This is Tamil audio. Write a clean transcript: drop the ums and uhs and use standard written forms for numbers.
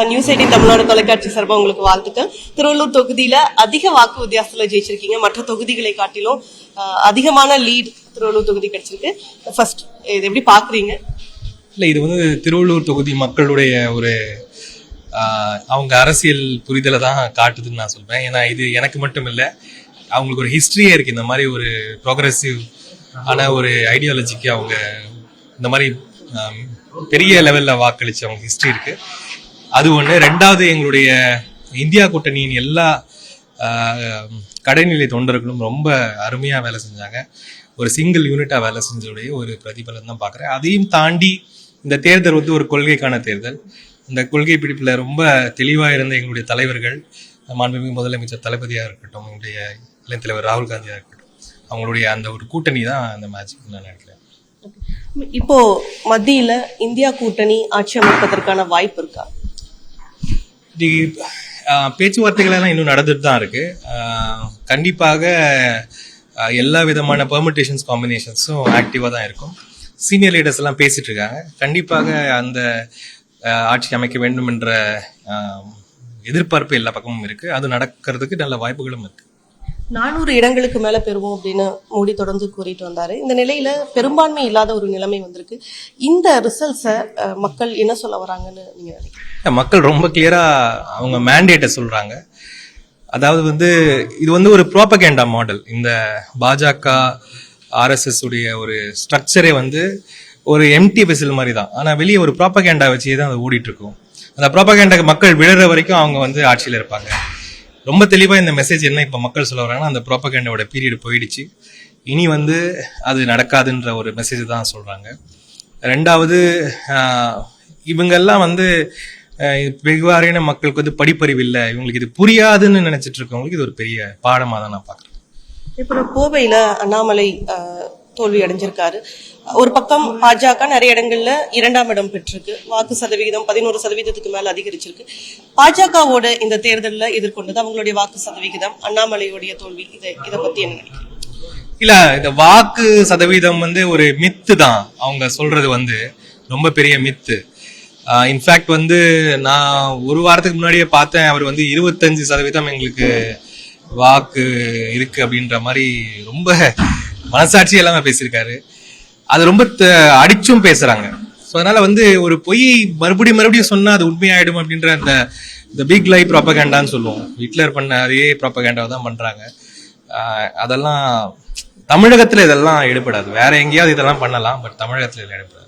நியூஸ் 18 தமிழ்நாடு தொலைக்காட்சி சார்பா உங்களுக்கு வாழ்த்துக்கள். திருவள்ளூர் தொகுதியில அதிக வாக்கு வித்தியாசத்துல ஜெயிச்சிருக்கீங்க. மற்ற தொகுதிகளை காட்டிலும் அதிகமான லீட் திருவள்ளூர் தொகுதி கிடைச்சிருக்கு. ஃபர்ஸ்ட் இது எப்படி பாக்குறீங்க? இல்ல, இது வந்து திருவள்ளூர் தொகுதி மக்களுடைய ஒரு அவங்க அரசியல் புரிதலை தான் காட்டுதுன்னு நான் சொல்றேன். ஏன்னா இது எனக்கு மட்டும் இல்லை, அவங்களுக்கு ஒரு ஹிஸ்டரியே இருக்கு. இந்த மாதிரி ஒரு ப்ரோக்ரஸிவ் ஆன ஒரு ஐடியாலஜிக்கு அவங்க இந்த மாதிரி பெரிய லெவல்ல வாக்களிச்சு அவங்க ஹிஸ்டரி இருக்கு. அது ஒண்ணு. ரெண்டாவது, எங்களுடைய இந்தியா கூட்டணியின் எல்லா கடைநிலை தொண்டர்களும் ரொம்ப அருமையா வேலை செஞ்சாங்க. ஒரு சிங்கிள் யூனிட்டா வேலை செஞ்சதுடைய ஒரு பிரதிபலன் தான் பாக்குறேன். அதையும் தாண்டி இந்த தேர்தல் வந்து ஒரு கொள்கைக்கான தேர்தல். இந்த கொள்கை பிடிப்புல ரொம்ப தெளிவா இருந்த எங்களுடைய தலைவர்கள், மாண்புமிகு முதலமைச்சர் தளபதியா இருக்கட்டும், எங்களுடைய இளைஞர் தலைவர் ராகுல் காந்தியா இருக்கட்டும், அவங்களுடைய அந்த ஒரு கூட்டணி தான் அந்த மேட்ச் நான் நினைக்கிறேன். இப்போ மத்தியில இந்தியா கூட்டணி ஆட்சி அமைப்பதற்கான வாய்ப்பு இருக்கா? பேச்சுவார்த்தைகள் எல்லாம் இன்னும் நடந்துட்டு தான் இருக்கு. கண்டிப்பாக எல்லா விதமான பெர்முடேஷன்ஸ் காம்பினேஷன்ஸும் ஆக்டிவா தான் இருக்கும். சீனியர் லீடர்ஸ் எல்லாம் பேசிட்டு இருக்காங்க. கண்டிப்பாக அந்த ஆட்சி அமைக்க வேண்டும் என்ற எதிர்பார்ப்பு எல்லா பக்கமும் இருக்கு. அது நடக்கிறதுக்கு நல்ல வாய்ப்புகளும் இருக்கு. 400 இடங்களுக்கு மேல பெறுவோம் அப்படின்னு மோடி தொடர்ந்து கூறிட்டு வந்தாரு. இந்த நிலையில பெரும்பான்மை இல்லாத ஒரு நிலைமை வந்திருக்கு. இந்த ரிசல்ட்ஸை மக்கள் என்ன சொல்ல வராங்கன்னு நீங்க நினைக்கிறீங்க? மக்கள் ரொம்ப கிளியரா அவங்க மேண்டேட்டை சொல்றாங்க. அதாவது வந்து இது வந்து ஒரு ப்ரோபகேண்டா மாடல். இந்த பாஜக ஆர்எஸ்எஸ் உடைய ஒரு ஸ்ட்ரக்சரே வந்து ஒரு எம்டி வெசில் மாதிரி தான். ஆனா வெளியே ஒரு ப்ரோபகேண்டா வச்சே தான் அது ஓடிட்டு இருக்கும். அந்த ப்ரோபகேண்டாக்கு மக்கள் விழுற வரைக்கும் அவங்க வந்து ஆட்சியில இருப்பாங்க. ரொம்ப தெளிவா இந்த மெசேஜ் என்ன இப்ப மக்கள் சொல்ல வராங்கன்னா, அந்த ப்ரோபகேண்டாவோட பீரியட் போயிடுச்சு, இனி வந்து அது நடக்காதுன்ற ஒரு மெசேஜ் தான் சொல்றாங்க. ரெண்டாவது, இவங்கெல்லாம் வந்து வெகுவாரியான மக்களுக்கு வந்து படிப்பறிவு இல்லை, இவங்களுக்கு இது புரியாதுன்னு நினைச்சிட்டு இருக்கவங்களுக்கு இது ஒரு பெரிய பாடமா தான் நான் பாக்குறேன். இப்போ கோவையில அண்ணாமலை தோல்வி அடைஞ்சிருக்காரு. ஒரு பக்கம் பாஜக நிறைய இடங்கள்ல 2ஆம் இடம் பெற்றிருக்கு. வாக்கு சதவிகிதம் 11% மேல அதிகரிச்சிருக்கு. பாஜகவோட இந்த தேர்தலில் எதிர்கொண்டது அவங்களுடைய வாக்கு சதவிகிதம், அண்ணாமலையோடைய தோல்வி, இதை பத்தி என்ன நினைக்கிறீங்க? இல்ல, இந்த வாக்கு சதவீதம் வந்து ஒரு மித்து தான். அவங்க சொல்றது வந்து ரொம்ப பெரிய மித்து. இன்ஃபேக்ட் வந்து நான் ஒரு வாரத்துக்கு முன்னாடியே பார்த்தேன், அவர் வந்து 25% எங்களுக்கு வாக்கு இருக்கு அப்படின்ற மாதிரி ரொம்ப மனசாட்சி எல்லாமே பேசியிருக்காரு. அது ரொம்ப அடிச்சும் பேசுறாங்க. ஸோ அதனால வந்து ஒரு பொய் மறுபடியும் சொன்னா அது உண்மையாயிடும் அப்படின்ற அந்த பிக் லை ப்ராபகேண்டான்னு சொல்லுவோம். ஹிட்லர் பண்ண அதே ப்ராபகேண்டாவை தான் பண்றாங்க. அதெல்லாம் தமிழகத்துல இதெல்லாம் எடுபடாது. வேற எங்கேயாவது இதெல்லாம் பண்ணலாம், பட் தமிழகத்துல இதெல்லாம் எடுபடாது.